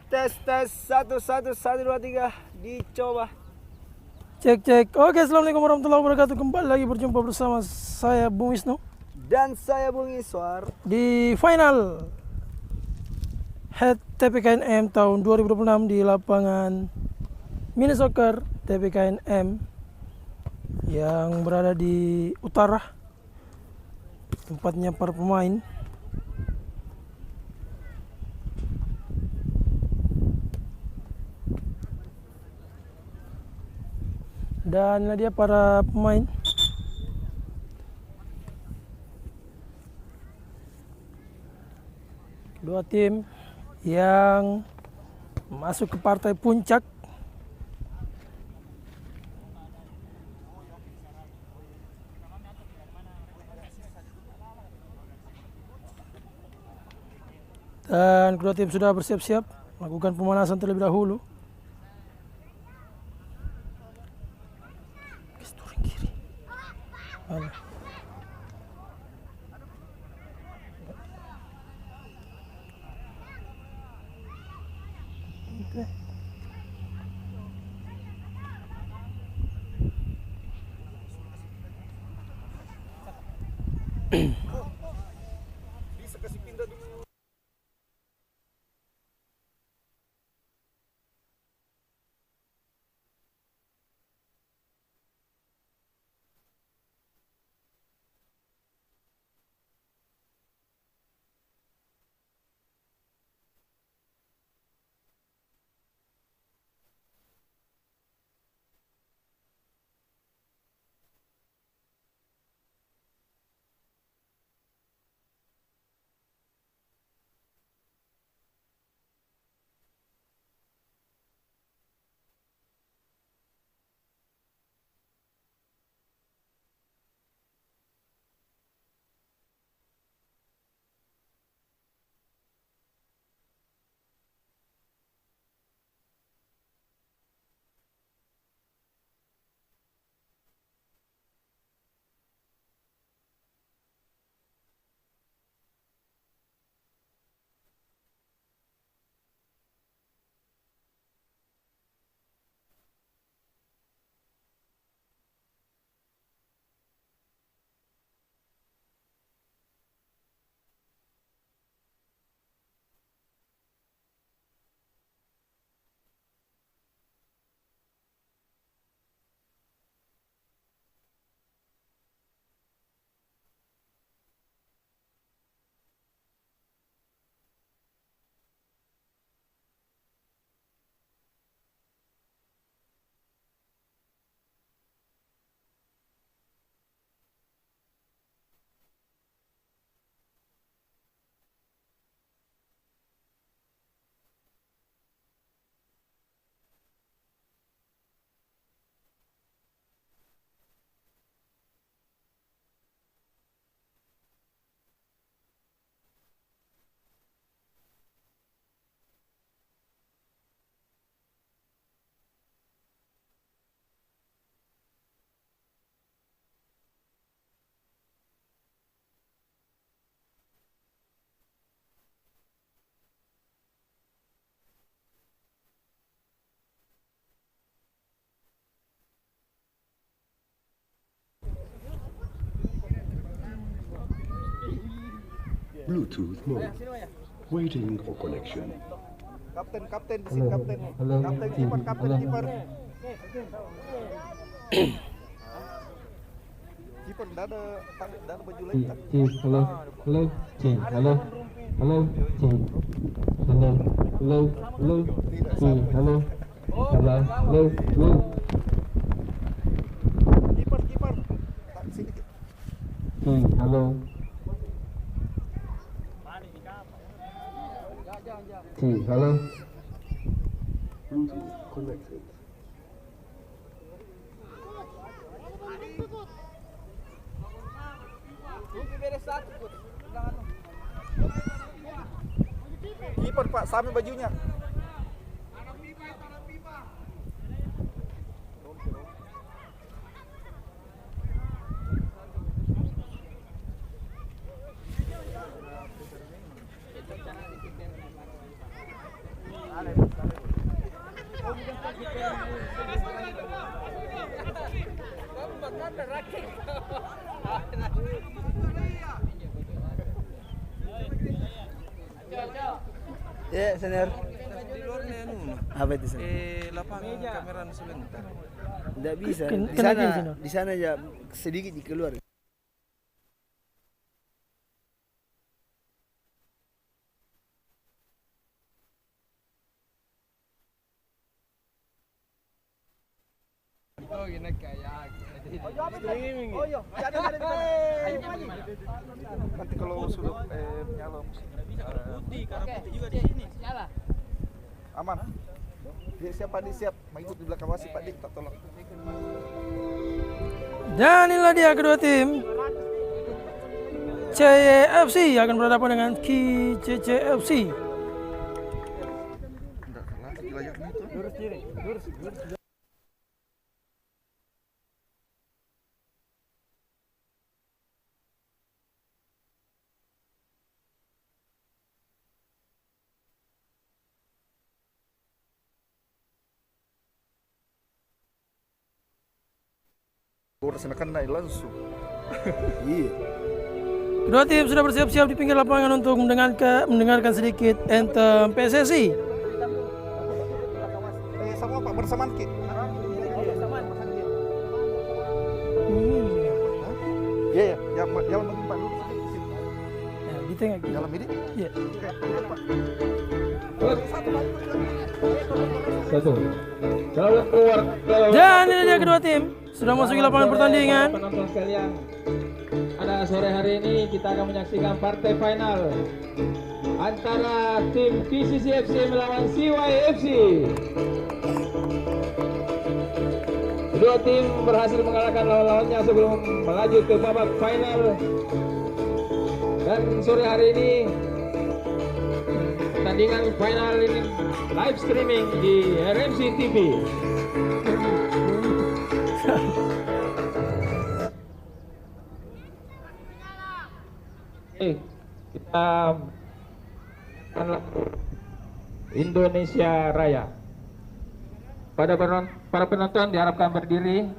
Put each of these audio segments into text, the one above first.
Tes tes satu satu satu dua tiga dicoba. Cek cek. Oke, assalamualaikum warahmatullahi wabarakatuh. Kembali lagi berjumpa bersama saya Bung Wisnu Dan saya Bung Iswar di final Head TPKNM tahun 2026 di lapangan mini soccer TPKNM yang berada di utara, tempatnya para pemain. Dan ini dia para pemain. Dua tim yang masuk ke partai puncak. Dan kedua tim sudah bersiap-siap melakukan pemanasan terlebih dahulu. Kiri. Mana? bisa kasih pindah dulu. Bluetooth mode. Waiting for connection. Kapten di sini kapten. Kapten kiper. Kiper dah ada baju lain tak? Hello, cek, hello, Kiper. Tak sini. hello. Hello. Bluetooth connected. Kiper Pak, sama bajunya. Vale. Ya, senior. Di luarnya Apa itu senior? lapangan kamera sebentar. Tidak bisa. Ken- Di kena sana, gini, senior. di sana aja sedikit di keluar. Nanti kalau sudah menyala putih, karena putih juga di sini. Aman. Siap Pak Dik, siap. Mengikut di belakang wasit Pak Dik, tak tolong. Dan inilah dia kedua tim. CYFC akan berhadapan dengan KCCFC. Enggak kalah di layaknya itu. Lurus kiri, lurus. Gua rasakan naik langsung. Iya. Kedua tim sudah bersiap-siap di pinggir lapangan untuk mendengarkan sedikit anthem PSSI. Sama Pak bersamaan Ki. Iya ya, jalan bagi Pak dulu. Ya, di tengah. Jalan ini. Iya. Satu. Kalau keluar. Dan ini dia kedua tim sudah masuki lapangan pertandingan. Penonton sekalian, pada sore hari ini kita akan menyaksikan partai final antara tim KCCFC melawan CYFC. Kedua tim berhasil mengalahkan lawan-lawannya sebelum melaju ke babak final. Dan sore hari ini pertandingan final ini live streaming di RMC TV. Kita Indonesia Raya. Para penonton diharapkan berdiri.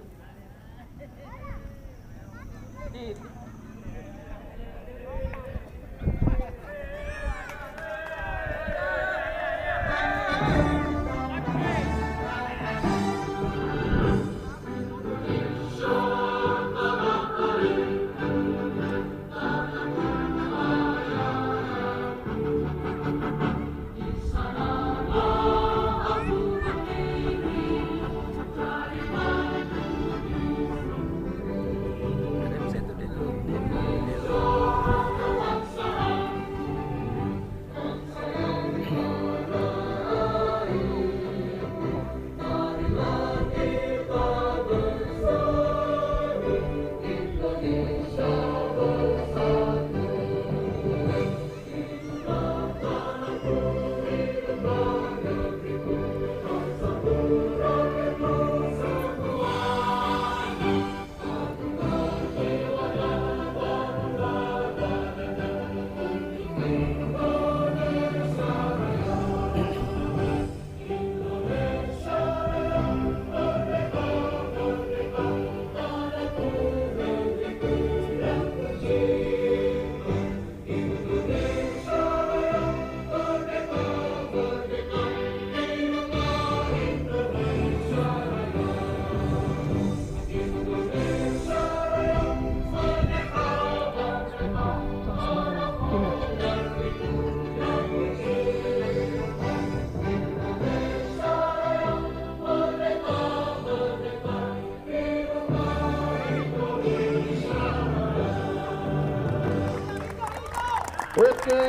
Oke,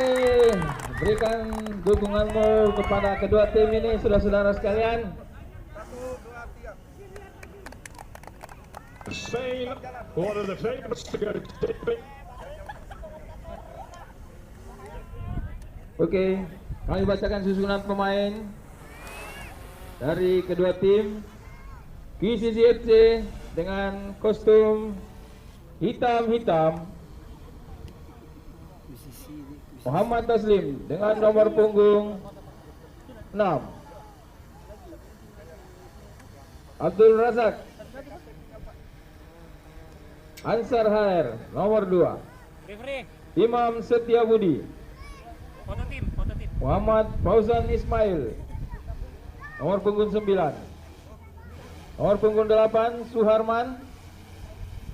berikan dukunganmu kepada kedua tim ini, saudara-saudara sekalian. Oke, kami bacakan susunan pemain dari kedua tim. KCCFC dengan kostum hitam-hitam, Muhammad Taslim dengan nomor punggung 6. Abdul Razak. Ansar HR nomor 2. Imam Setiabudi. Muhammad Fauzan Ismail nomor punggung 9. Nomor punggung 8 Suharman.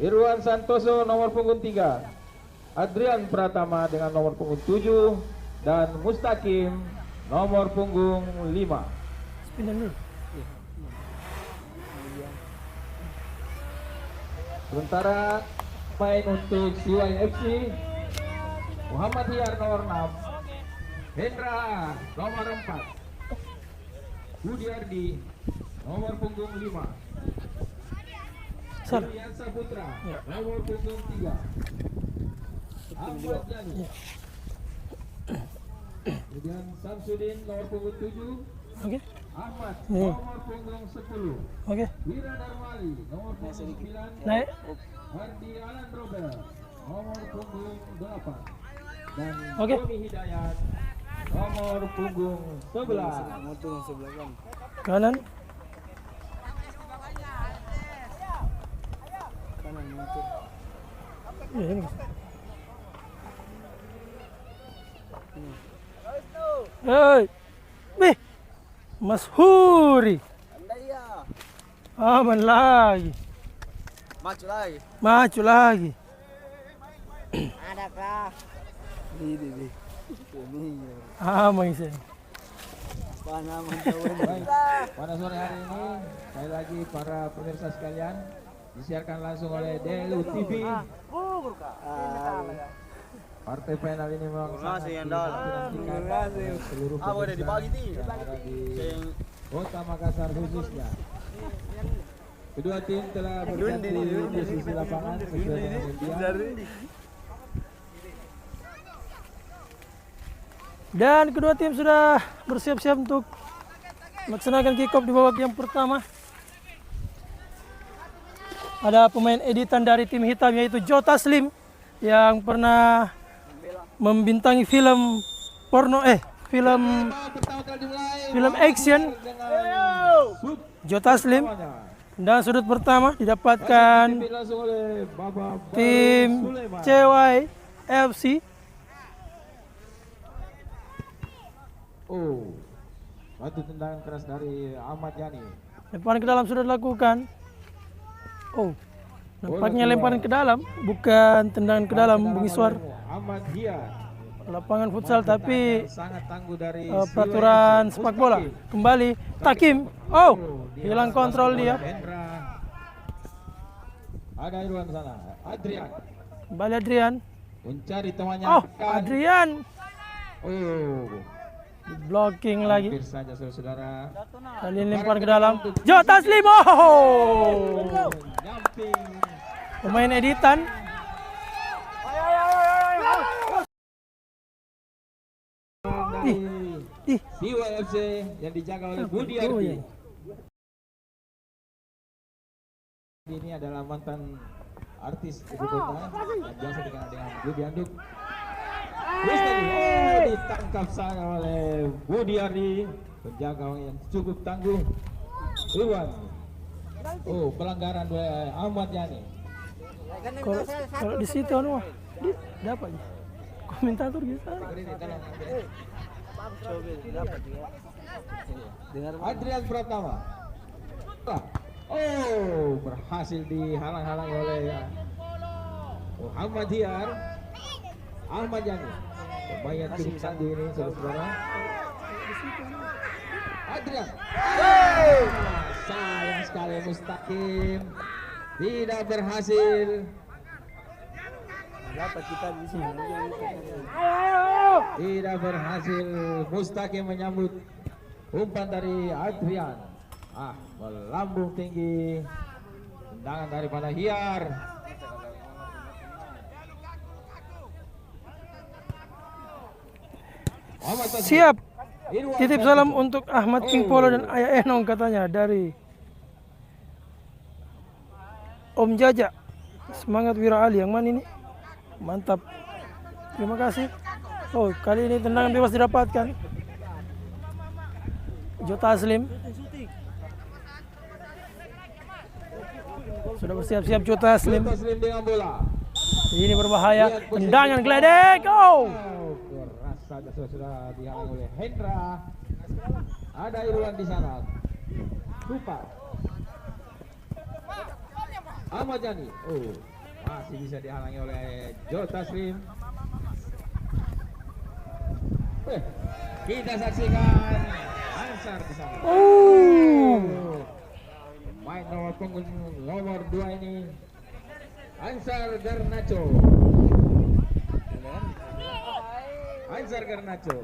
Irwan Santoso nomor punggung 3. Adrian Pratama dengan nomor punggung 7 dan Mustaqim nomor punggung 5. Pindah dulu. Sementara main untuk CYFC Muhammad Hiar nomor 6, Hendra nomor 4, Budiardi nomor punggung 5, Julian Saputra nomor punggung 3, Ahmad Yani, kemudian Samsudin nomor punggung 7, Oke. Ahmad nomor punggung 10, Oke. Wira Darmali nomor punggung 9, Naik. Hardi Alan Robert nomor punggung 8 dan Oke. Tony Hidayat nomor punggung 11. Motor sebelah kan. Kanan. Kanan motor. Ya, ini. Hei. Bih. Mas Huri. Anda ya. Aman lagi. Maju lagi. Maju lagi. Ada kah? Ini. Aman sih. Panah mantap. Baik, pada sore hari ini sekali lagi para pemirsa sekalian disiarkan langsung oleh Delu TV. Partai final ini memang sangat dinantikan seluruh pemirsa yang ada di Kota Makassar khususnya. Kedua tim telah berganti di posisi lapangan sesuai dengan undian. Dan kedua tim sudah bersiap-siap untuk melaksanakan kick off di babak yang pertama. Ada pemain editan dari tim hitam yaitu Joe Taslim yang pernah membintangi film porno film action. Joe Taslim. Dan sudut pertama didapatkan tim CYFC. Oh, batu tendangan keras dari Ahmad Yani. Lemparan ke dalam sudah dilakukan. Oh, nampaknya lemparan ke dalam, bukan tendangan ke dalam, Bung Iswar. Ahmad Hiar. Lapangan futsal tapi Sangat tangguh dari peraturan sepak bola. Kembali Takim. Oh, hilang kontrol dia. Hendra. Ada Irwan sana. Adrian Kembali Adrian. mencari temannya. Oh, Adrian. Oh, Blocking lagi. hampir saja saudara. Kali ini lempar ke dalam. Joe Taslim. Oh. Nyamping. Pemain editan. Ih, CYFC yang dijaga oleh Budi oh, Ardi. iya. Ini adalah mantan artis ibu kota yang biasa dikenal dengan Budi Anduk. Ditangkap sana oleh Budi Ardi, penjaga yang cukup tangguh. Iwan. Oh, pelanggaran oleh Ahmad Yani. Kalau di situ anu dapat komentator gitu. Adrian Pratama. Oh, berhasil dihalang-halang oleh Muhammad Hiar. Ahmad Yani. Pemain yang cukup tangguh ini saudara. Adrian. Sayang sekali Mustaqim tidak berhasil. Dapat kita di sini. Tidak berhasil. Mustaqim menyambut umpan dari Adrian. Melambung tinggi. Tendangan daripada Hiar. Siap. Titip salam untuk Ahmad King Polo dan Ayah Enong katanya dari Om Jaja. Semangat Wira Ali. Yang mana ini? Mantap. Terima kasih. Oh, kali ini tendangan bebas didapatkan. Joe Taslim. Sudah bersiap-siap Joe Taslim. Joe Taslim dengan bola. Ini berbahaya. Tendangan geledek. Oh. Keras saja sudah dihalang oleh Hendra. Ada Irwan di sana. Lupa. Ahmad Yani. Oh, masih bisa dihalangi oleh Joe Taslim. Kita saksikan Ansar di sana. Main nomor punggung nomor 2 ini Ansar Garnacho. Ansar Garnacho.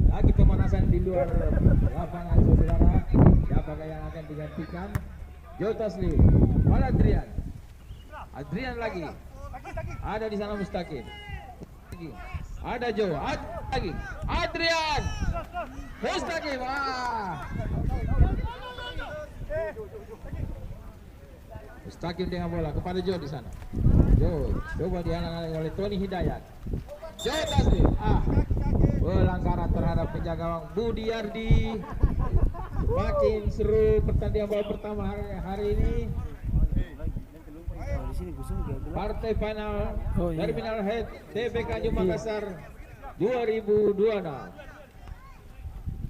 Lagi pemanasan di luar lapangan saudara. Siapakah yang akan digantikan? Joe Taslim. Mana Adrian? Adrian lagi. Ada di sana Mustaqim. Ada Joe. Lagi. Adrian. Mustaqim. Mustaqim dengan bola kepada Joe di sana. Joe coba dihalang oleh Tony Hidayat. Joe Taslim. Pelanggaran terhadap penjaga gawang Budi Yardi. Makin seru pertandingan bola pertama hari ini. Partai final dari final head TBK Makassar 2026.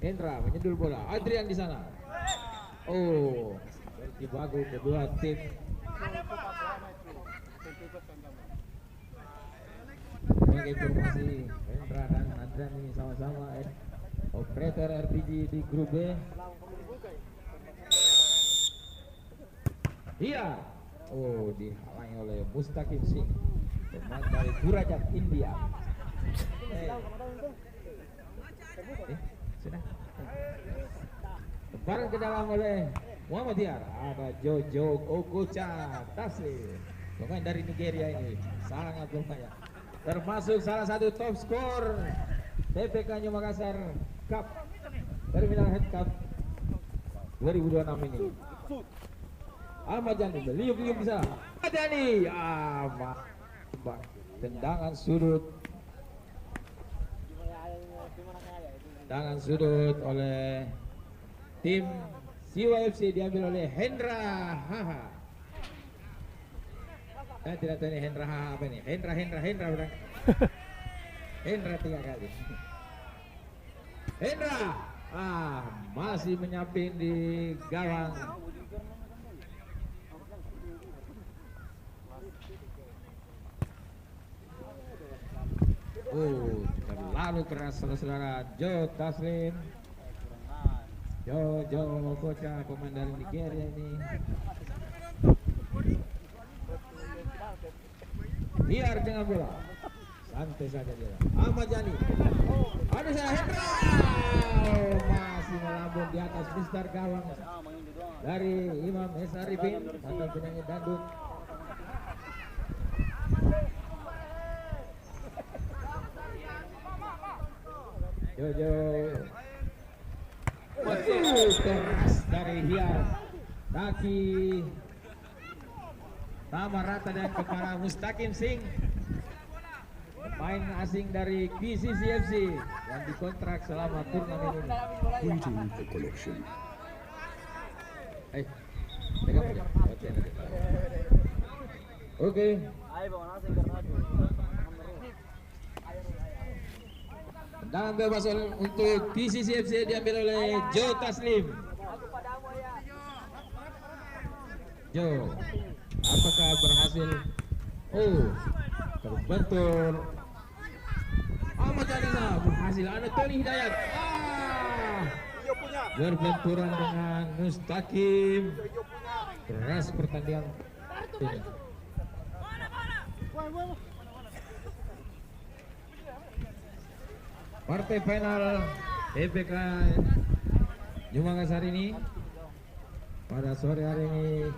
Hendra menyundul bola. Adrian di sana. Oh, bagus kedua tim. Sebagai informasi, Hendra dan Adrian ini sama-sama operator RPG di grup B. Iya. Oh, dihalangi oleh Mustaqim Singh, pemain dari Gurajat India. Sudah. Lemparan ke dalam oleh Muhammad Tiar. Ada Jojo Okocha Taslim, pemain dari Nigeria ini sangat berbahaya. Termasuk salah satu top skor TPK Makassar Cup Terminal Head Cup 2026 ini. Ahmad Yani beliau bisa. Ahmad Yani, tendangan sudut. Tendangan sudut oleh tim CYFC diambil oleh Hendra Haha. Saya tidak tahu ini Hendra Haha apa ini. Hendra udah. Hendra 3 kali. Hendra masih menyamping di gawang. Terlalu keras saudara. Joe Taslim. Joe Kocha pemain dari Nigeria ini. Biar dengan bola. Santai saja dia. Ahmad Yani. Ada saya Hendra. Masih melambung di atas mistar gawang dari Imam Esarifin atau penyanyi dangdut. Jojo. Keras dari Hiar. Kaki sama rata dan kepala Mustaqim Singh, pemain asing dari PCCFC yang dikontrak selama turnamen ini. Waiting for connection. Pegang aja. Oke. Tendangan bebas untuk PCCFC diambil oleh Joe Taslim. Joe, apakah berhasil? Terbentur. Ahmad Yani berhasil. Ada Tony Hidayat. Berbenturan dengan Mustaqim. Keras pertandingan ini. Partai final TPK Makassar ini pada sore hari ini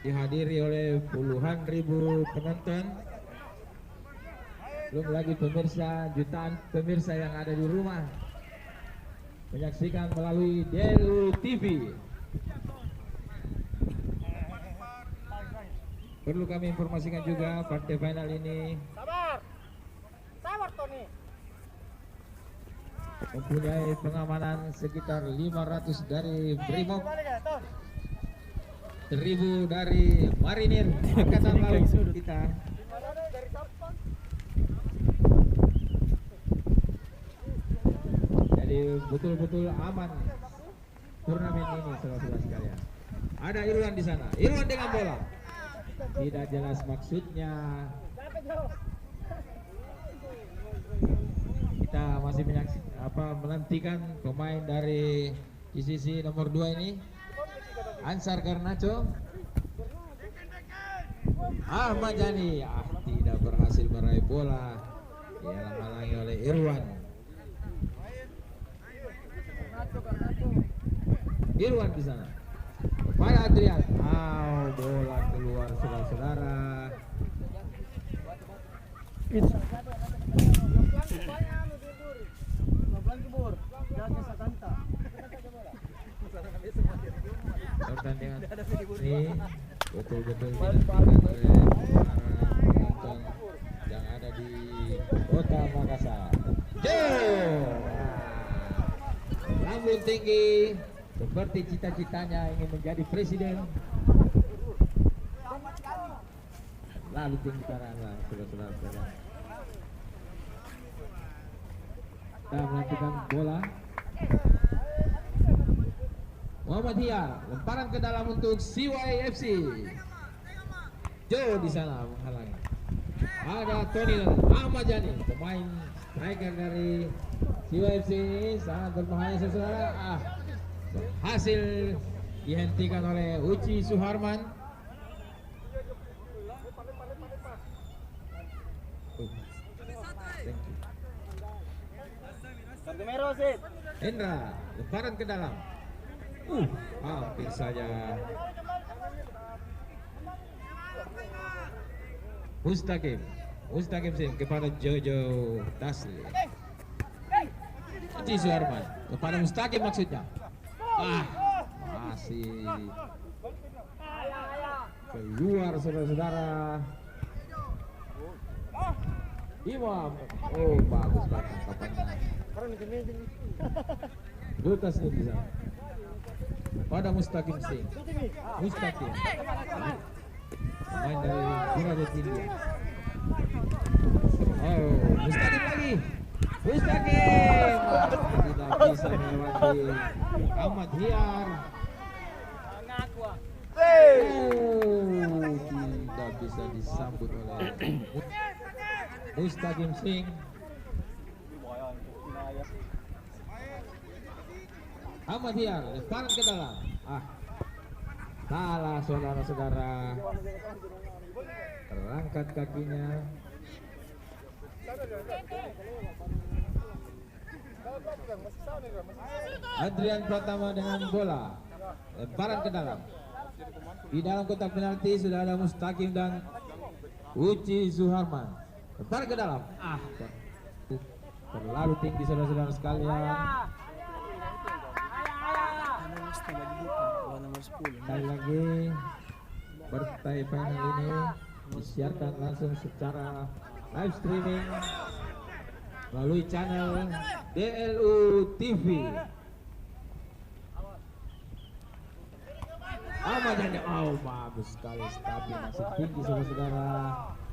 dihadiri oleh puluhan ribu penonton, belum lagi pemirsa, jutaan pemirsa yang ada di rumah menyaksikan melalui DLU TV. Perlu kami informasikan juga partai final ini mempunyai pengamanan sekitar 500 dari Brimob, 1000 dari Marinir Angkatan Laut kita. Jadi betul-betul aman turnamen ini, saudara-saudara sekalian. Ada Irwan di sana, Irwan dengan bola. Tidak jelas maksudnya. Kita masih menantikan pemain dari sisi nomor 2 ini, Ansar Garnacho. Ahmad Yani tidak berhasil meraih bola, dihalang-halangi oleh Irwan. Irwan di sana. Pada Adrian, bola keluar, saudara-saudara. Pertandingan ini betul-betul dinantikan oleh para penonton yang ada di Kota Makassar. Lambung tinggi seperti cita-citanya ingin menjadi presiden. Lalu tinggi karena saudara-saudara. Kita menantikan bola. Muhammad Hiyar, lemparan ke dalam untuk CYFC. Joe di sana menghalangi. Ada Tony dan Ahmad Yani, pemain striker dari CYFC ini sangat berbahaya, saudara. Berhasil dihentikan oleh Uci Suharman. Hendra, lemparan ke dalam. Hampir saja. Mustaqim Sim kepada Jojo Tasli. Uci Suharman kepada Mustaqim maksudnya. Masih keluar, saudara-saudara. Imam, bagus banget tangkapannya. Dutas ini di sana. Pada Mustaqim Singh. Mustaqim. Pemain dari Bangladesh India. Mustaqim lagi. Mustaqim. Tidak bisa melewati Ahmad Hiyar. Tidak bisa disambut oleh Mustaqim Singh. Ahmad Hiyar, lemparan ke dalam. Salah, saudara-saudara. Terangkat kakinya. Adrian Pratama dengan bola. Lemparan ke dalam. Di dalam kotak penalti sudah ada Mustaqim dan Uci Suharman. Lemparan ke dalam. Terlalu tinggi, saudara-saudara sekalian. Sekali lagi bertai final ini disiarkan langsung secara live streaming melalui channel DLU TV. Ahmad Yani, bagus sekali, stabil, masih tinggi, saudara-saudara.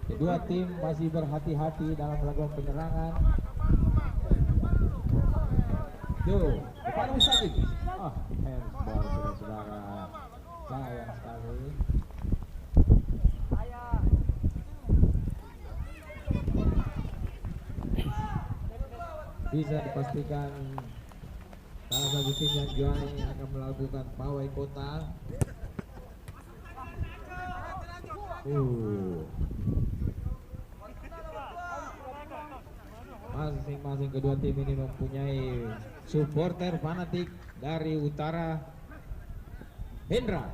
Kedua tim masih berhati-hati dalam melakukan penyerangan. Tuh, kepada Mustaqim. Handball, saudara-saudara. Sayang sekali. Bisa dipastikan salah satu tim yang juara ini akan melakukan pawai kota. Masing-masing kedua tim ini mempunyai supporter fanatik. Dari utara, Hendra,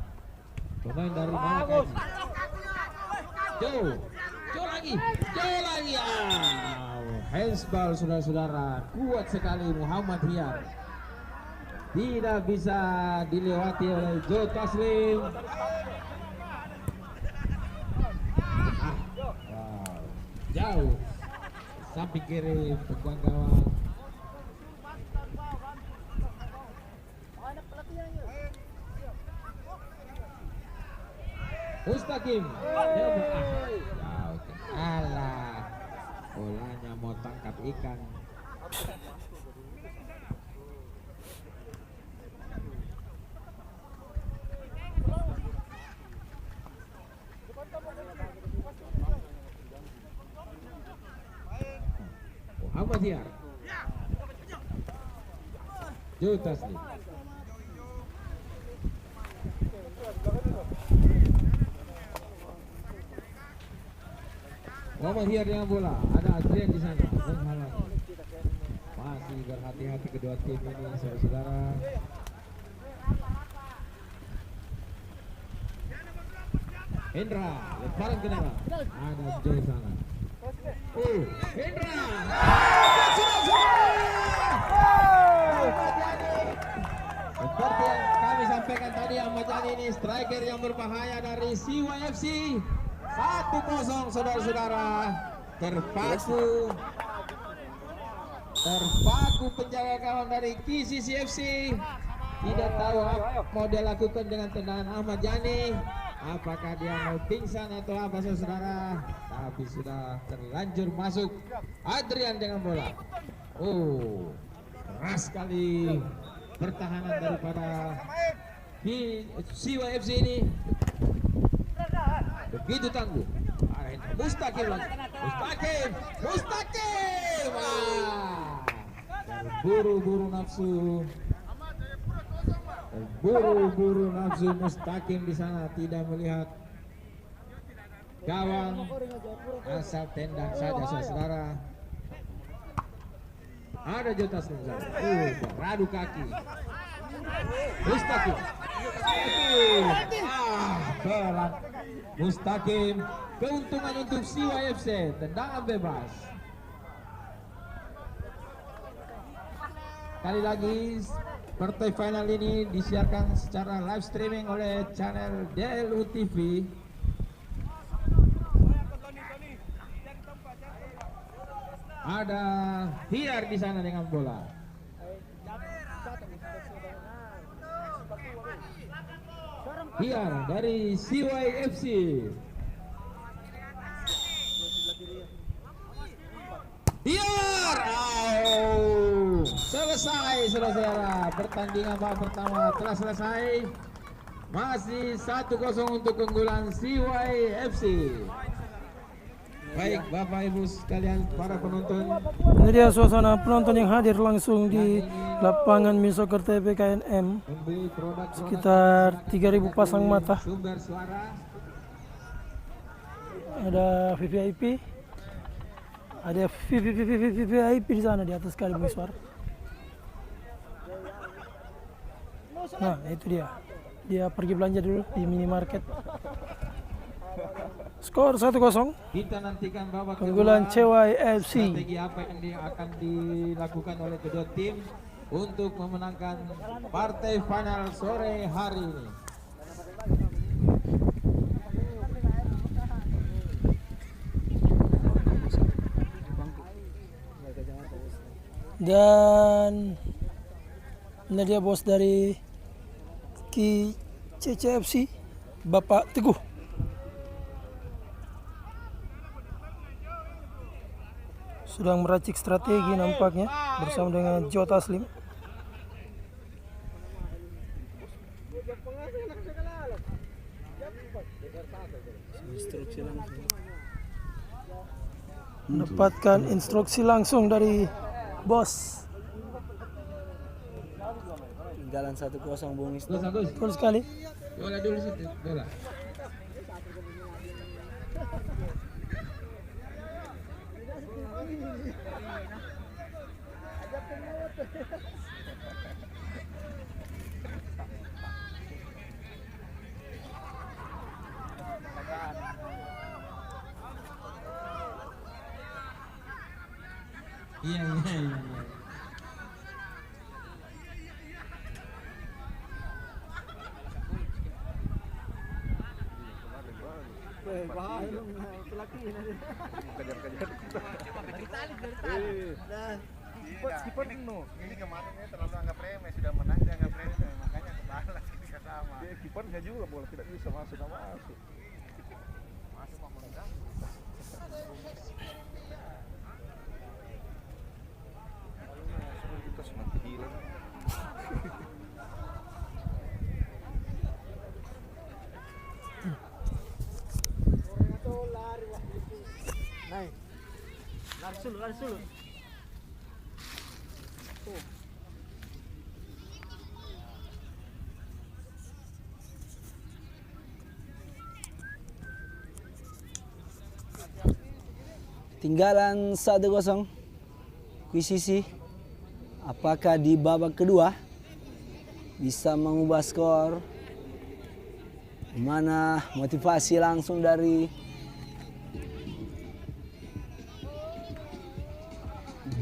pemain dari Malakaji. Joe lagi. Handsball, saudara-saudara, kuat sekali Muhammad Hiyar. Tidak bisa dilewati oleh Joe Taslim. Jauh samping kiri pegang gawang. Mustaqim. Jauh. Alah. Bolanya mau tangkap ikan. Muhammad Hiar. Joe Taslim. Muhammad Hiar dengan bola. Ada Adrian di sana menghalangi. Masih berhati-hati kedua tim ini, saudara-saudara. Hendra, lemparan ke dalam. Ada Joe sana. Hendra. Seperti yang kami sampaikan tadi, Ahmad Yani ini striker yang berbahaya dari CYFC. 1-0 saudara-saudara. Terpaku penjaga gawang dari KCCFC. Tidak tahu apa mau dia lakukan dengan tendangan Ahmad Yani. Apakah dia mau pingsan atau apa saudara? Tapi sudah terlanjur masuk. Adrian dengan bola. Keras sekali pertahanan daripada CYFC ini. Begitu tangguh. Mustaqim lagi. Mustaqim. Buru-buru nafsu. Buru-buru nafsu Mustaqim di sana, tidak melihat gawang, asal tendang saja saudara. Ada Jotas Nuzar. Beradu kaki. Mustaqim. Berat. Mustaqim. Keuntungan untuk CYFC. Tendangan bebas. Kali lagi partai final ini disiarkan secara live streaming oleh channel DLU TV. Ada Hiar di sana dengan bola. Hiar dari CYFC. Hiar. Selesai saudara. Pertandingan babak pertama telah selesai. Masih 1-0 untuk keunggulan CYFC. Baik Bapak Ibu sekalian para penonton. Ini dia suasana penonton yang hadir langsung di lapangan Misoker TV KNM. Sekitar 3.000 pasang mata. Sumber suara. Ada VVIP. Ada VVIP di sana di atas sekali Bung Iswar. Nah itu dia. Dia pergi belanja dulu di minimarket. Skor 1-0. Kita nantikan babak keunggulan CYFC. Strategi apa yang akan dilakukan oleh kedua tim untuk memenangkan partai final sore hari ini. Dan ini dia bos dari KCCFC, Bapak Teguh. Sedang meracik strategi nampaknya bersama dengan Joe Taslim. Mendapatkan instruksi langsung dari bos. Tinggalan 1-0 Bung Isno. Betul sekali. Bola dulu situ, bola. Iya. Skipper ini kemarinnya terlalu anggap remeh, sudah menang dia anggap remeh, makanya kebalas ketika sama. Skippernya juga bola tidak bisa masuk. Kita semakin gila. Tinggalan 1-0 QCC. Apakah di babak kedua bisa mengubah skor? Mana motivasi langsung dari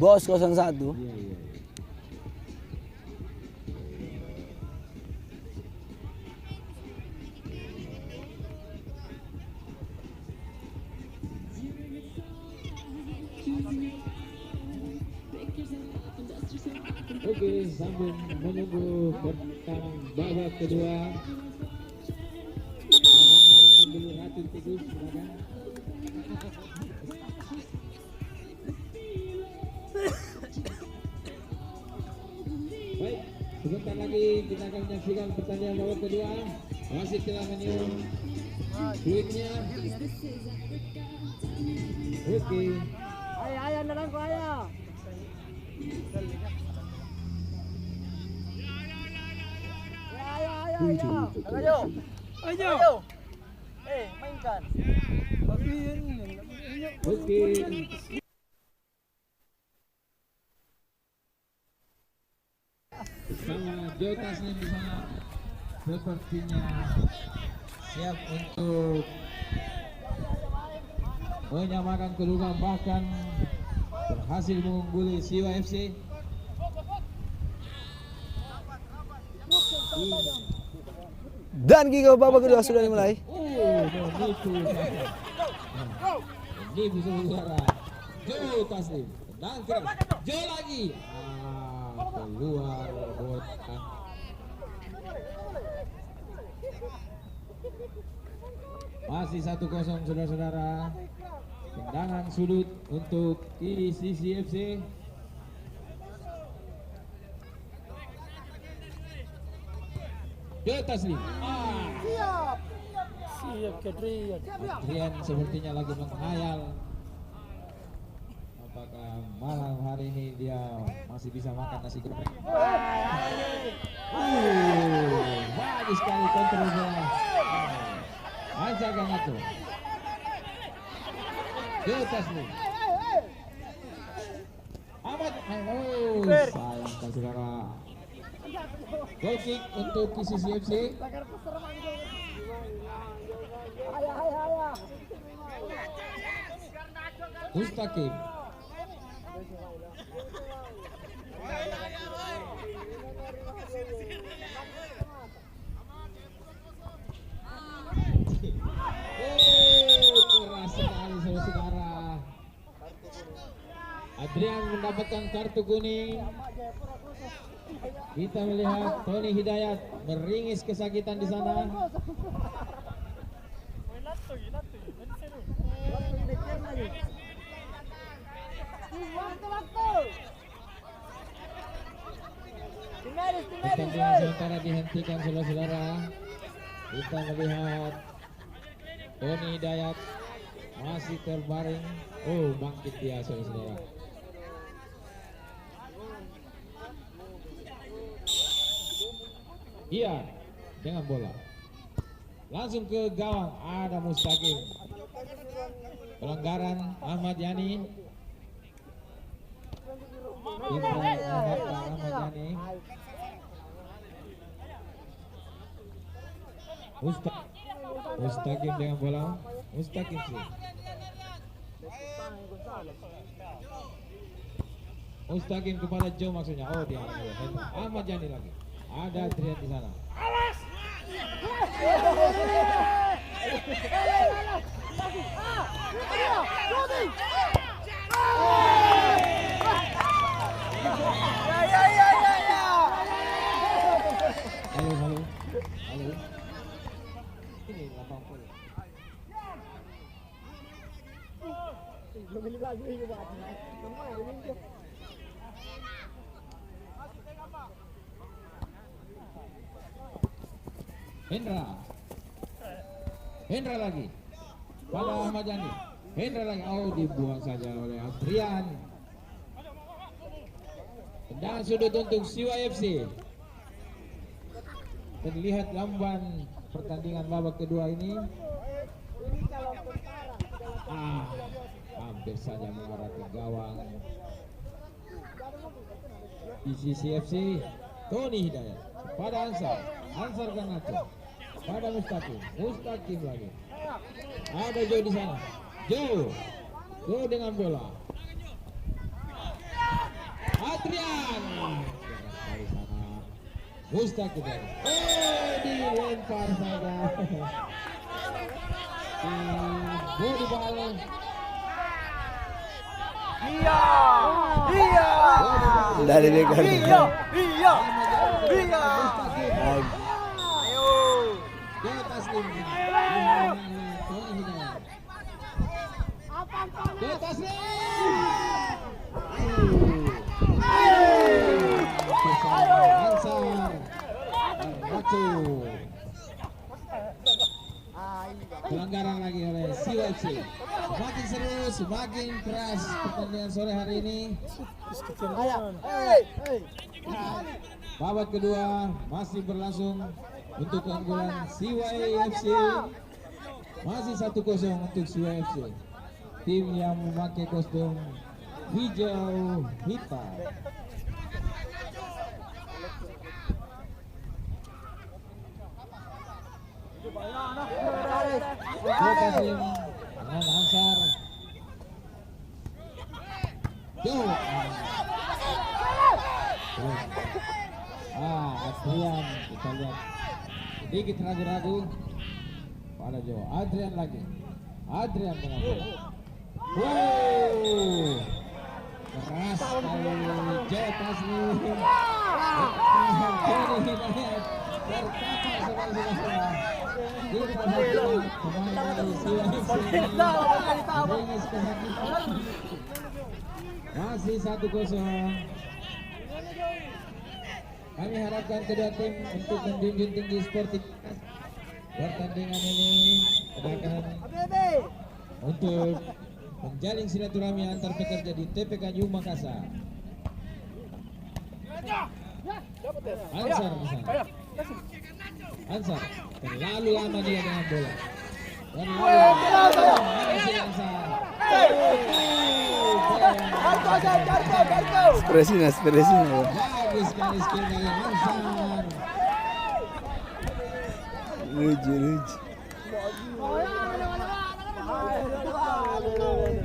Bos 01? Oke, sambil menunggu pertandingan babak kedua, membeli Ratu Teguh, silakan. Baik, sebentar lagi kita akan menyaksikan pertandingan babak kedua. Wasit telah meniup fluidnya. Oke. Ayo, nerangku ayo. Greeting the collection. Ayo. Mainkan. Oke. Sama Joe Taslim di sana sepertinya siap untuk menyamakan kedudukan, bahkan berhasil mengungguli Siwa FC. Dan kick off babak kedua sudah dimulai. Menipu saudara. Joe Taslim, dan keras. Joe lagi. Keluar bola. Masih 1-0 saudara-saudara. Tendangan sudut untuk QCC FC. Joe Taslim. Siap Kedrian. Adrian sepertinya lagi menghayal apakah malam hari ini dia masih bisa makan nasi goreng. Bagus sekali kontrol bola. Anca Ganato. Joe Taslim. Ahmad, sayang saudara. Goal kick untuk QCC FC. Mustaqim. Keras sekali saudara. Adrian mendapatkan kartu kuning. Kita melihat Tony Hidayat meringis kesakitan di sana. Pertandingan sementara dihentikan saudara-saudara. Kita melihat Tony Hidayat masih terbaring. Oh, bangkit dia saudara-saudara. Iya, dengan bola langsung ke gawang. Ada Mustaqim. Pelanggaran Ahmad Yani. Ahmad Yani. Mustaqim dengan bola. Mustaqim sih. Mustaqim kepada Joe maksudnya. Oh, dia Ahmad Yani lagi. Ada Adrian di sana. Halo. Ini 80. Hendra lagi pada Ahmad Yani. Hendra lagi, oh dibuang saja oleh Adrian. Tendangan sudut untuk Siwa FC. Terlihat lamban pertandingan babak kedua ini. Hampir saja mengarah ke gawang di sisi FC. Tony Hidayat pada Ansar Garnacho pada Mustaqim lagi. Ada Joe di sana. Joe dengan bola. Adrian dari sana. Mustaqim lagi. Dilempar saja. Bodi bal. Dari mereka. Taslim. Pelanggaran lagi oleh Siwa FC. Semakin seru, semakin keras pertandingan sore hari ini. Babak kedua masih berlangsung untuk keunggulan Siwa FC. Masih 1-0 untuk Siwa FC. Tim yang memakai kostum hijau hitam. Taslim dengan Ansar. Adrian, kita lihat sedikit ragu-ragu pada Joe. Adrian lagi. Adrian dengan bola. Keras sekali Joe Taslim. Masih 1-0. Kami harapkan kedua tim untuk menjunjung tinggi sportivitas pertandingan ini akan untuk menjalin silaturahmi antar pekerja di TPK New Makassar. Ansar di sana. Ansar terlalu lama dia dengan bola. Ekspresinya. Bagus sekali skill dari Ansar. Lucu.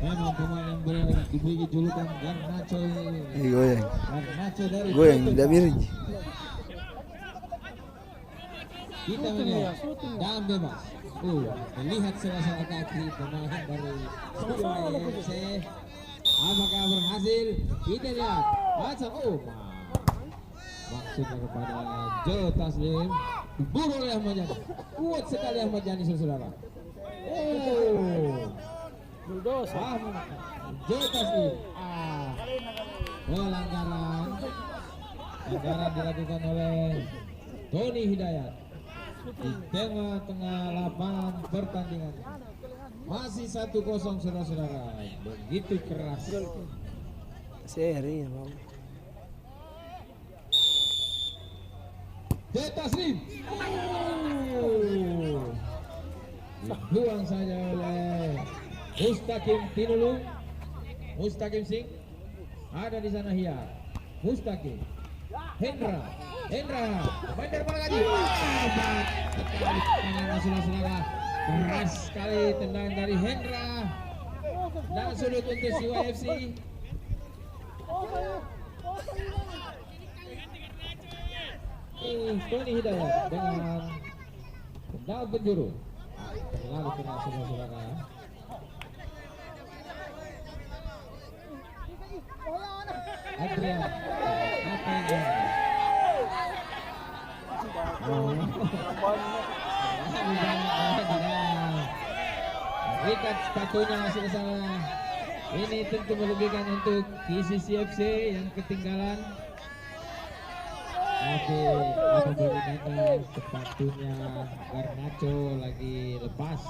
Memang pemain yang diberi julukan Garnacho. Goyang. Garnacho dari Tidak miring. Kita melihat dan bebas. Melihat sela-sela kaki pemain dari Siwa FC. Apakah berhasil? Kita lihat. Maksudnya kepada Joe Taslim. Dibunuh oleh Ahmad Yani. Kuat sekali Ahmad Yani, saudara. Joe Taslim. Pelanggaran dilakukan oleh Tony Hidayat di tengah-tengah lapangan pertandingan. Masih 1-0 saudara-saudara. Begitu keras. Seri. Joe Taslim. Dibuang saja oleh Mustaqim Tinulung. Mustaqim Singh. Ada di sana Hiar. Mustaqim. Hendra. Bandar bola lagi. Saudara-saudara. Keras sekali tendangan dari Hendra. Dan sudut untuk Siwa FC. Tony Hidayat dengan tendangan penjuru. Terlalu keras saudara-saudara. Adrian, apa yang ikat sepatunya masih ke sana. Ini tentu merugikan untuk KCCFC yang ketinggalan. Tapi apapun kata sepatunya Garnacho lagi lepas.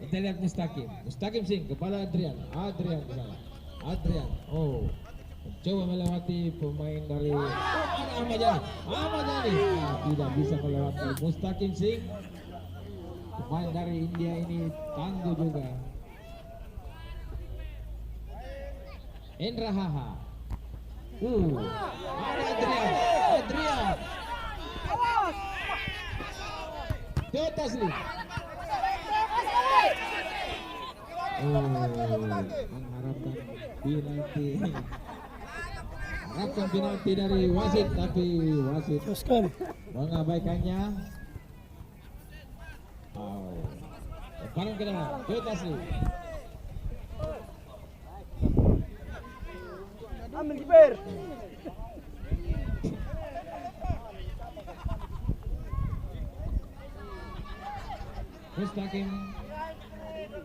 Kita lihat Mustaqim Singh kepada Adrian di sana. Adrian, coba melewati pemain dari Ahmad Yani. Tidak bisa melewati Mustaqim Singh. Pemain dari India ini tangguh juga. Indra Haha. Ada Adrian. Teo Taslim. Mengharapkan penalti dari wasit, tapi wasit Teruskan. mengabaikannya. Lemparan ke dalam, Teo Taslim. Amin kiper. Mustaqim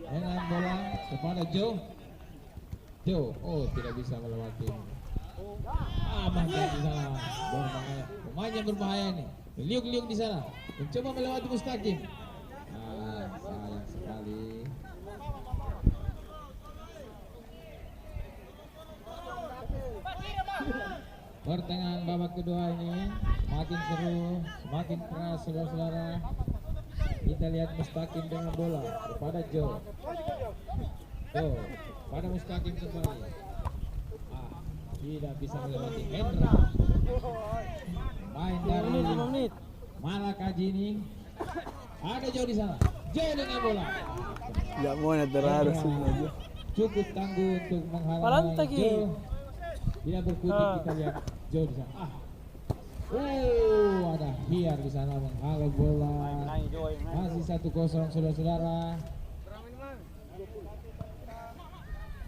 dengan bola kepada Joe, tidak bisa melewati. Mantan di sana, pemain yang berbahaya nih. Liuk di sana, mencoba melewati Mustaqim. Sayang sekali. Pertengahan babak kedua ini semakin seru, semakin keras, saudara-saudara. Kita lihat Mustaqim dengan bola kepada Joe. Pada Mustaqim kembali. Tidak bisa melewati Hendra. Main dari Malakajini. Ada Joe di sana. Joe dengan bola. Tidak mau terharu aja. Cukup tangguh untuk menghalangi Joe. Tidak berkutik, kita lihat Joe di sana. Ada Hiar di sana menghalau bola. Masih 1-0 saudara-saudara.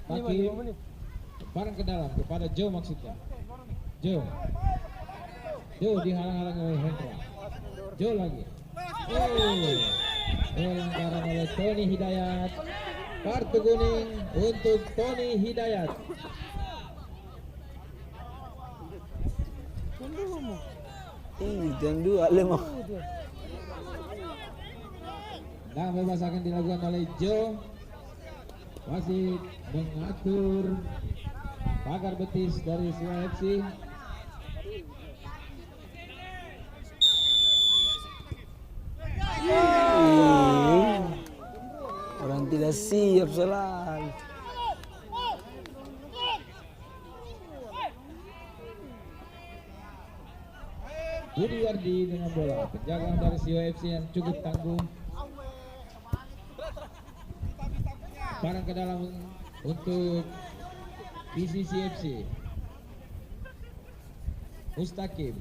Takim bareng ke dalam kepada Joe maksudnya. Joe dihalang-halang oleh Hendra. Joe lagi. Pelanggaran oleh Tony Hidayat. Kartu kuning untuk Tony Hidayat. Jam 2 lemah. Nah, bebas akan dilakukan oleh Joe. Wasit mengatur pagar betis dari SIWA-FC. Orang tidak siap selalu. Budi Wardi dengan bola, penjagaan dari SIWA-FC yang cukup tangguh. Barang ke dalam untuk PCCFC. Mustaqim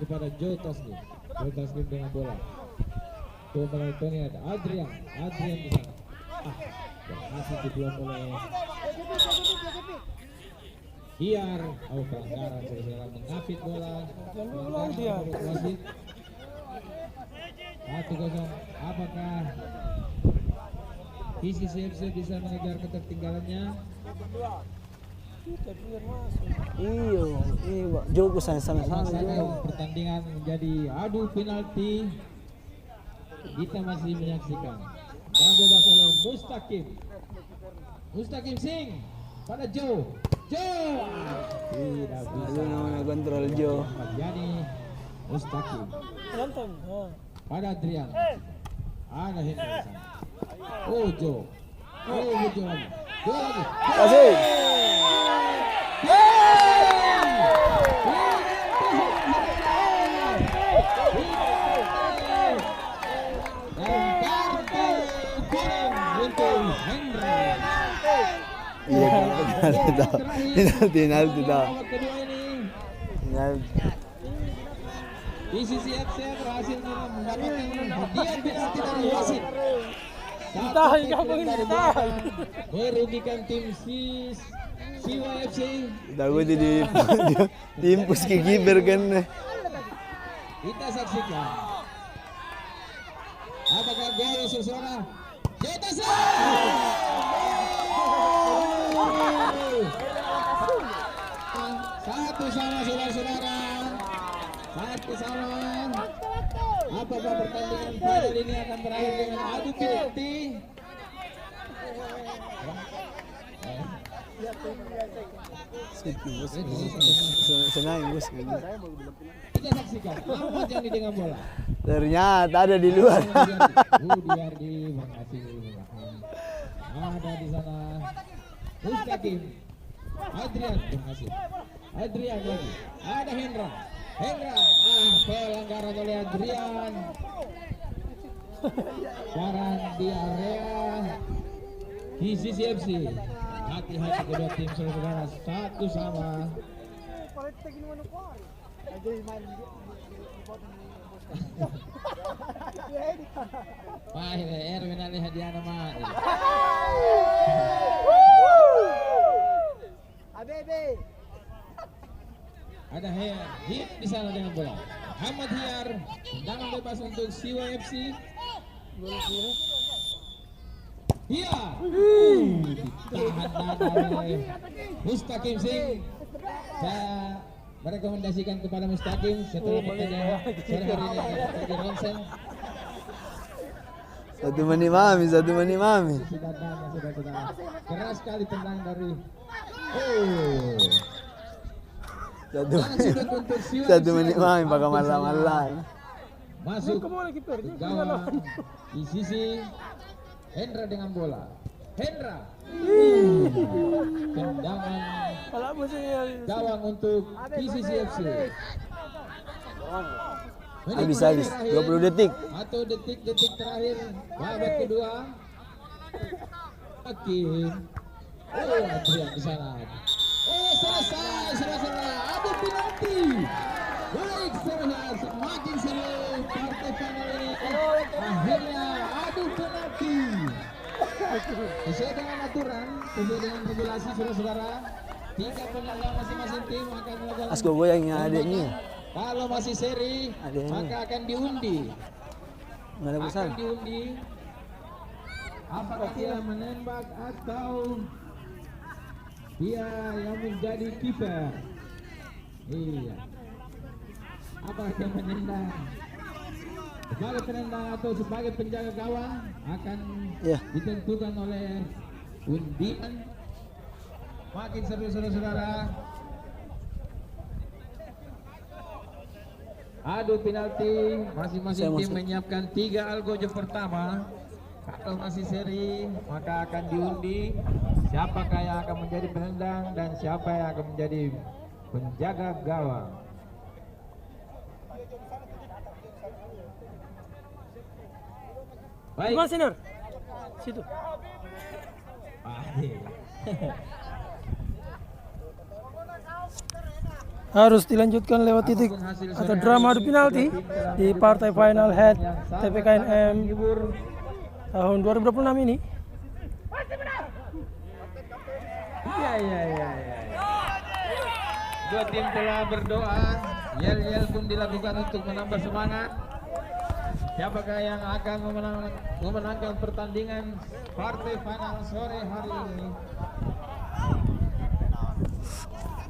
kepada Joe Taslim. Joe Taslim dengan bola. Bola Tony ada Adrian di sana. Berhasil dibuang oleh Hiar. Pelanggaran saudara mengapit bola. Wasit 1-0. Apakah PCCFC bisa mengejar ketertinggalannya? Iya, Jogo sana-sana. Pertandingan menjadi adu penalti. Kita masih menyaksikan. Dan bebas oleh Mustaqim Singh pada Joe. Tidak bisa. Namanya kontrol Joe. Jadi Mustaqim pada Adrian. Ada Hendra di sana. Joe lagi. Kasih. Iya, penalti dah. PCCFC berhasil mendapatkan hadiah penalti dari wasit. Merugikan tim SIWA-FC. Dago di impus ke kiper kan. Kita saksikan. Apakah gol saudara? Kita Satu sama saudara-saudara. Satu sama. Apakah pertandingan final ini akan berakhir dengan adu penalti? Senang bos. Kita saksikan Ahmad Yani dengan bola. Ternyata ada di luar. Budiardi mengasih ada di sana. Mustaqim. Adrian mengasih. Adrian lagi. Ada Hendra. Pelanggaran oleh Adrian. Sekarang di area KCCFC. Hati-hati kedua tim saudara, satu sama. Erwin Ali Hadiana Mari. Ada hit di sana dengan bola. Ahmad Hiar, tendangan bebas untuk CYFC. Hiar. Ditahan oleh Mustaqim Singh. Saya merekomendasikan kepada Mustaqim setelah pertandingan sore hari ini akan terjadi ronsen. Satu menit mami. Sudah. Keras sekali tendang dari Satu menit mami pakai malam-malam. Masuk ke gawang di sisi Hendra dengan bola. Hendra. Tendangan gawang untuk KCCFC. Habis 20 detik. Atau detik-detik terakhir babak kedua. Hakim. Adrian di sana. Selesai. Adu penalti. Baik, semakin seru partai final ini. Akhirnya adu penalti. Sesuai dengan aturan, sesuai dengan regulasi saudara-saudara, 3 penendang masing-masing tim akan melakukan. Asko goyangnya adiknya. Kalau masih seri, maka akan diundi. Akan diundi. Apakah dia menembak atau dia yang menjadi kiper? Iya. Apakah dia menendang sebagai penendang atau sebagai penjaga gawang akan ditentukan oleh undian. Makin seru saudara. Adu penalti, masing-masing tim menyiapkan 3 algojo pertama. Kalau masih seri, maka akan diundi siapakah yang akan menjadi penendang dan siapa yang akan menjadi penjaga gawang. Baik. Mas Siner. Situ. Harus dilanjutkan lewat titik atau drama adu penalti di partai final head TPKNM tahun 2026 ini. Iya. Dua tim telah berdoa, yel-yel pun dilakukan untuk menambah semangat. Siapakah yang akan memenangkan pertandingan partai final sore hari ini?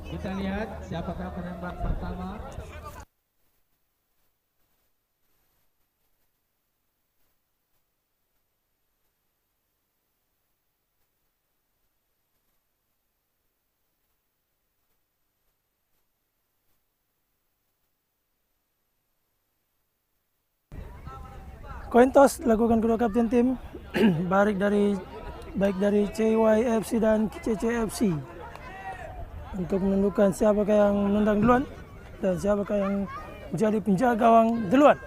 Kita lihat siapakah penembak pertama. Coin toss lakukan kedua kapten tim baik dari CYFC dan CCFC untuk menentukan siapakah yang menendang duluan dan siapakah yang menjadi penjaga gawang duluan.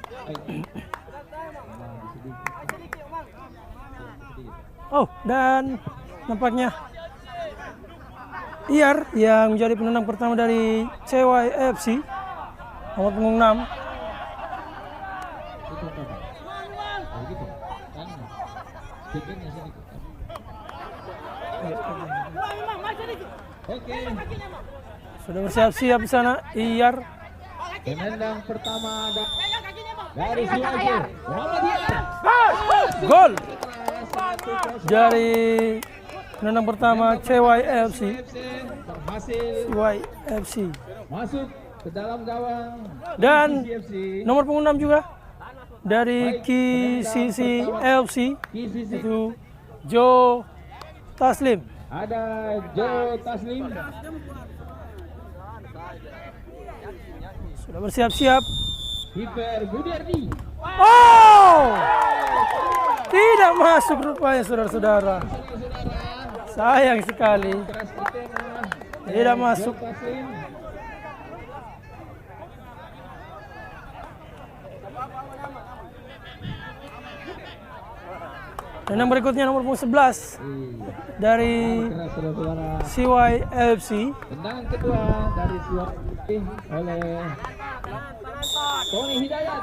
Dan nampaknya Iar yang menjadi penendang pertama dari CYFC nomor punggung 6. Oke. Sudah bersiap-siap di sana Iar. Penendang pertama dari Suwaju. Gol dari Penendang pertama CYFC. berhasil CYFC. masuk ke dalam gawang Dan KCCFC. nomor punggung 6 juga dari KCCFC KCC. itu Joe Taslim. Ada Joe Taslim. Sudah bersiap-siap. Kiper Budiardi. Oh! Tidak masuk rupanya saudara-saudara. Sayang sekali. Keras ditembak. Tidak masuk. Joe Taslim. Dan yang berikutnya nomor punggung 11 dari Keras saudara-saudara. CYFC. Tendangan kedua dari Suwati oleh Tony Hidayat.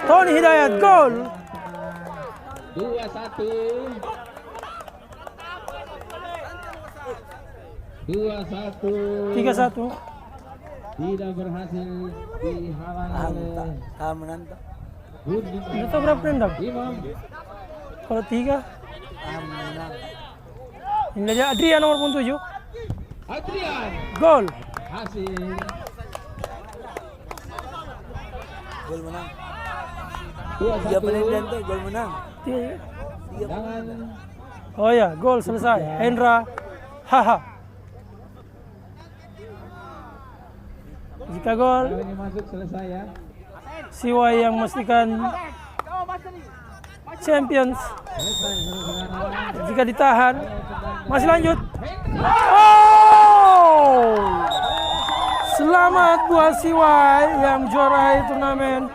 Tony Hidayat gol. 2-1. 2-1. 3-1. Tidak berhasil dihalang oleh menantang. Budi Tidak tahu berapa tendang. Imam. Kalau 3. Menang. Ini aja Adrian nomor punggung 7. Adrian Gol. hasil. Gol menang. 2-1. Dia penendang tuh gol menang. Tendangan Oh ya, gol selesai. Hendra Haha. Jika gol, kalau ini masuk selesai ya. CY yang memastikan champions. Selesai saudara-saudara. Jika ditahan, masih lanjut. Oh! Selamat buat CY yang juarai turnamen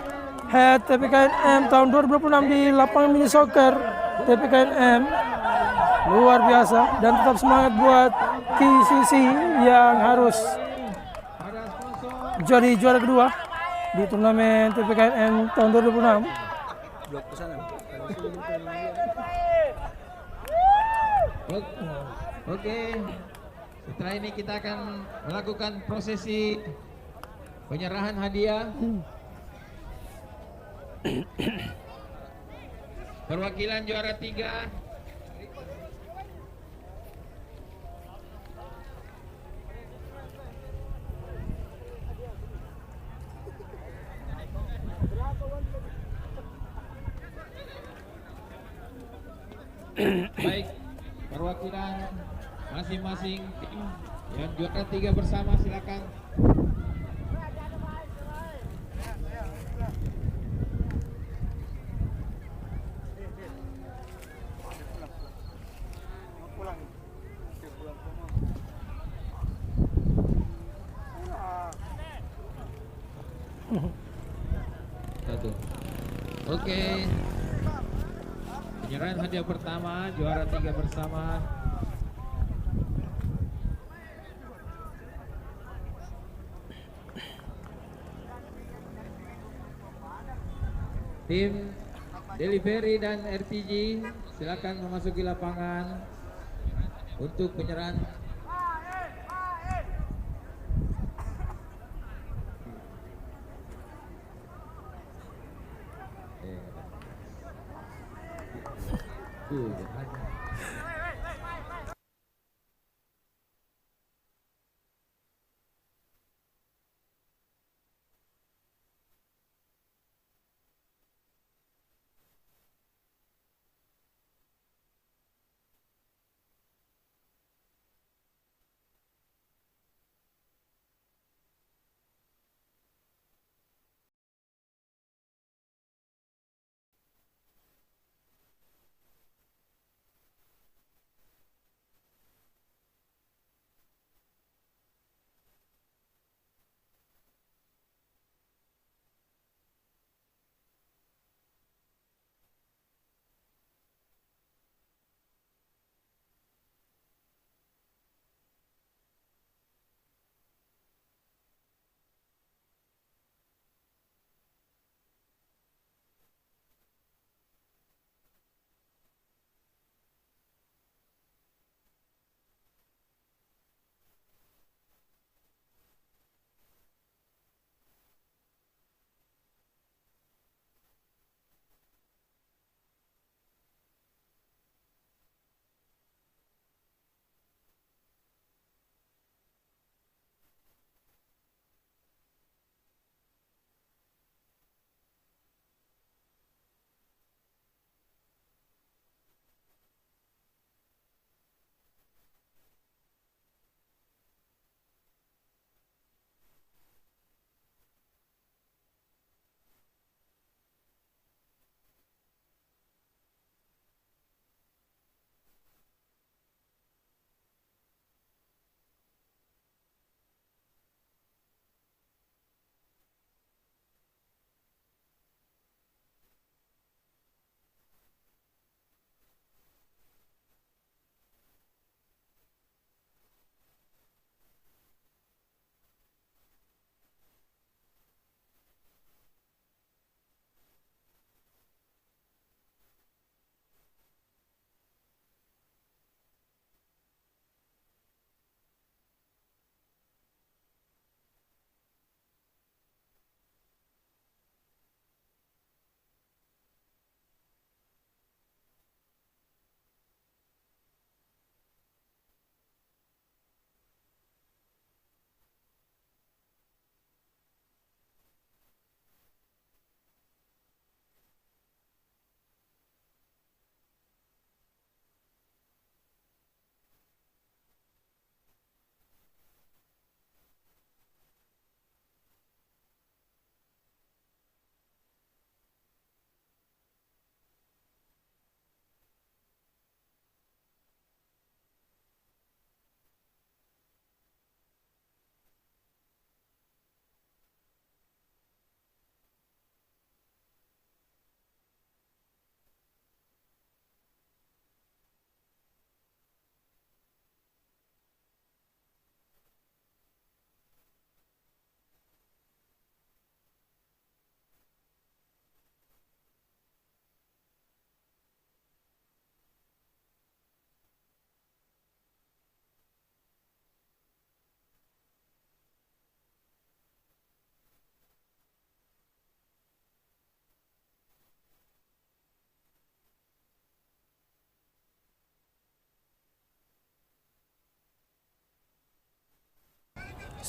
Head TPKNM tahun 2026 di lapangan mini soccer TPKNM. Luar biasa dan tetap semangat buat KCC yang harus Ada sponsor. jadi juara kedua di turnamen TPKNM tahun 2026. Blok ke sana. Oke. Setelah ini kita akan melakukan prosesi penyerahan hadiah. Perwakilan juara 3 baik, perwakilan masing-masing tim yang juara 3 bersama silakan. Satu. Oke. Penyerahan hadiah pertama juara 3 bersama. Tim Delivery dan RTG silakan memasuki lapangan untuk penyerahan.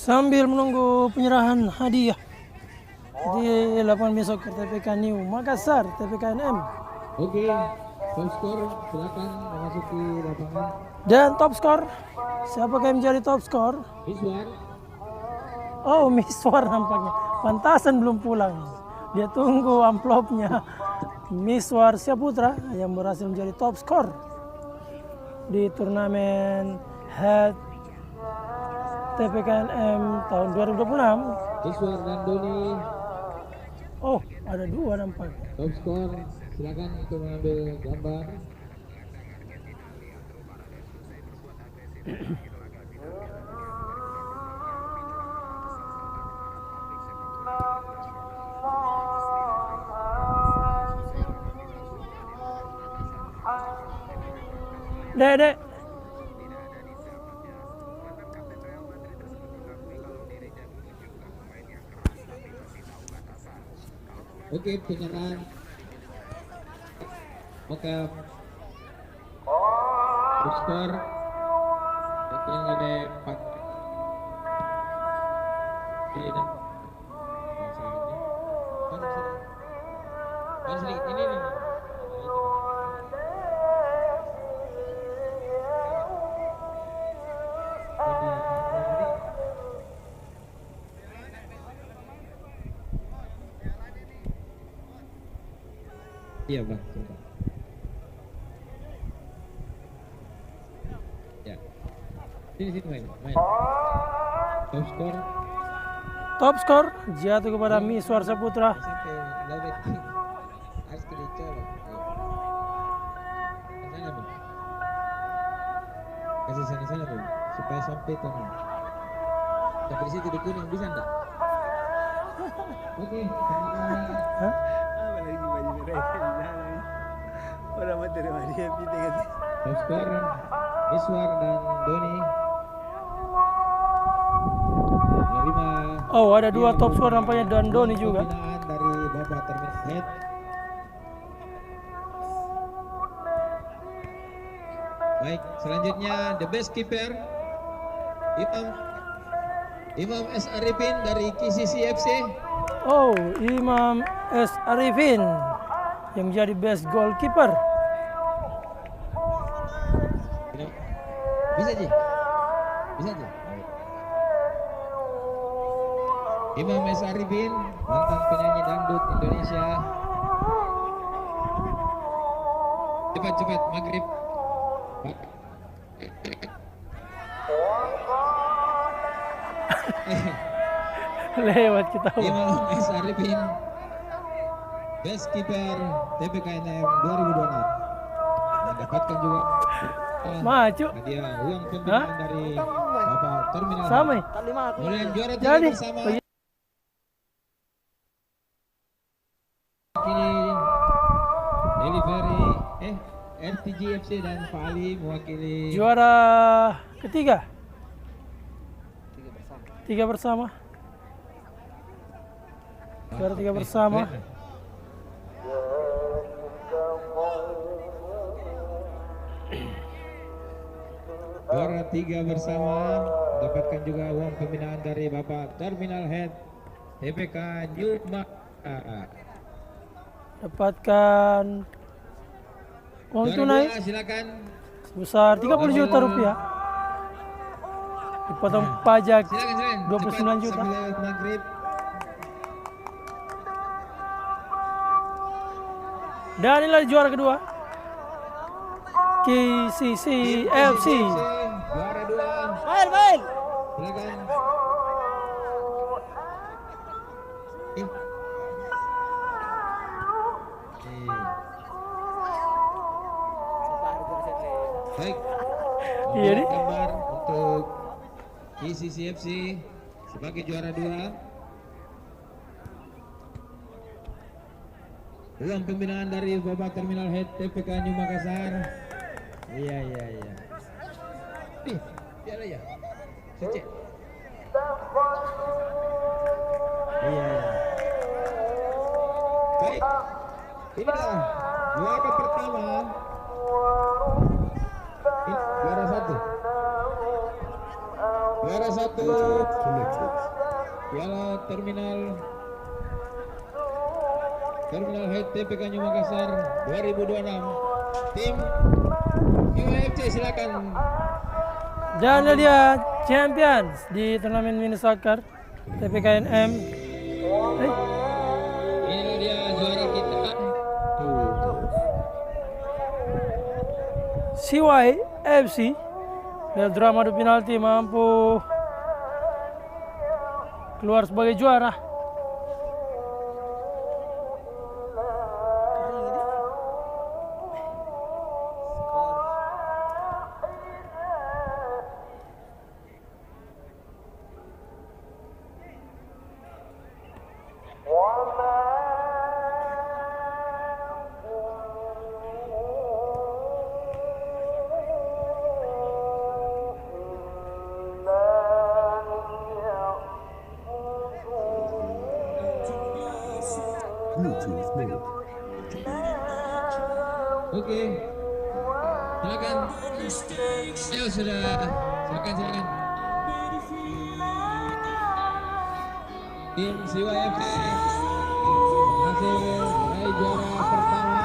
Sambil menunggu penyerahan hadiah di lapangan besok TPK New Makassar, TPKNM. Oke, top skor silakan memasuki lapangan. Dan top skor, siapakah yang menjadi top skor? Miswar. Oh, Miswar nampaknya. Pantasan belum pulang. Dia tunggu amplopnya. Miswar Syaputra yang berhasil menjadi top skor di turnamen head TPKNM tahun 2026. Miswar dan Doni. Oh, ada dua nampak. Top skor, silakan untuk mengambil gambar. Dek. Oke, penyerahan. Oke. Top skor. Yang ada 4. Ini. Ini. Iya bang, coba. Ya. Sini main. Top skor. Top skor jatuh kepada Miswar Saputra. Sampai lawan harus dicolok. Sana bang. Kasih sana bang, supaya sampai tangan. Sampai di situ di kuning bisa enggak? Oke. Hah? Orang materi dia pindah. Top skor Miswar dan Doni. Menerima. Oh, ada dua top skor nampaknya dan Doni juga. Pembinaan dari Bapak Terminal Head. Baik, selanjutnya the best keeper Imam S. Arifin dari KCC FC. Oh, Imam S. Arifin yang menjadi best goalkeeper. Bisa Ji? Imam S. Arifin, mantan penyanyi dangdut Indonesia. Cepat maghrib. Lewat kita. Imam S. Arifin, best keeper TPKNM 2026. Mendapatkan juga Maju. hadiah uang pembinaan dari Bapak Terminal. Sama. Kemudian juara 3 Jadi, bersama mewakili Delivery RTG FC dan Pak Ali mewakili juara ketiga. 3 bersama. Juara 3 bersama. Juara 3 bersama mendapatkan juga uang pembinaan dari Bapak Terminal Head TPK New Makassar. Dapatkan uang Juara tunai 2, silakan. sebesar 30 juta rupiah. Dipotong pajak Silakan 29 juta. Sambil maghrib. Dan inilah juara kedua. KCC FC. Juara 2. Baik. Silakan. Baik. Iya nih. Gambar untuk KCC FC sebagai juara 2. Uang pembinaan dari Bapak Terminal Head TPK New Makassar. Iya. Piala ya. Cek. Iya. Baik. Inilah juara pertama. Ini juara 1. Juara 1 Connected. Piala Terminal Head TPK Makassar 2026 tim UFC, silakan. Dan dia champions di turnamen mini soccer TPKNM. Inilah dia juara kita. CYFC dari drama adu penalti mampu keluar sebagai juara. Bluetooth mode. Oke. Silakan. Ayo sudah. Silakan. Tim CYFC hasil meraih juara pertama.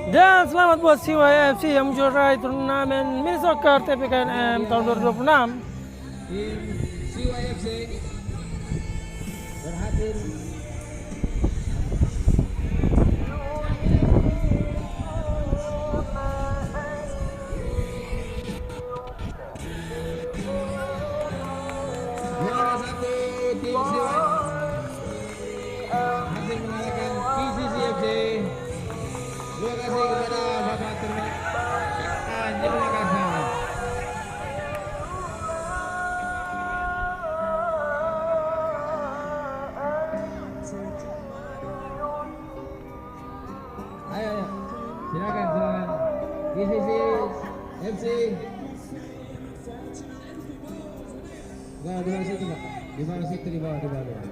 Dan selamat buat CYFC yang menjuarai turnamen mini soccer TPKNM tahun 2026. Tim CYFC berhasil juara 1 tim CYFC hasil mengalahkan PCCFC. Terima kasih kepada Bapak Terminal Anjir Makassar. Ayo, silakan. PCC FC. Enggak, di bawah situ, Pak. Di bawah.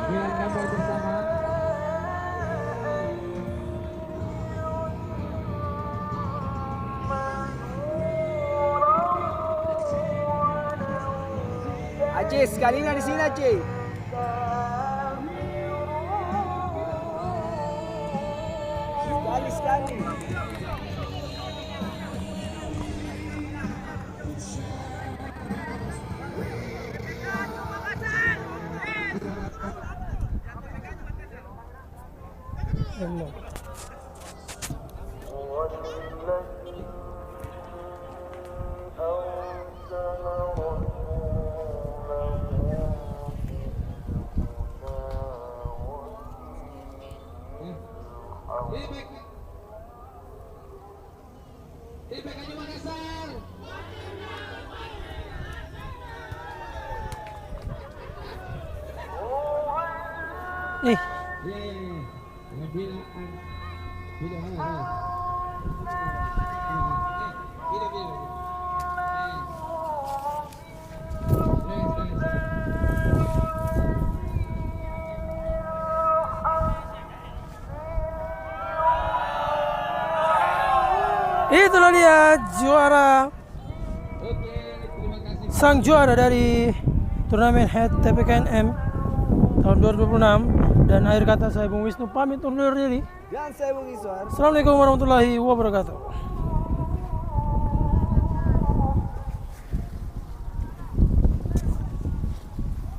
Biar gambar bersama. Aceh, sekali di sini Aceh. Sekali. TPK Makassar. Nih, Iya. Bila. itulah dia juara, Oke, terima kasih. sang juara dari turnamen head TPKNM tahun 2026. Dan akhir kata saya Bung Wisnu pamit undur diri. Dan saya Bung Iswar. Assalamualaikum warahmatullahi wabarakatuh.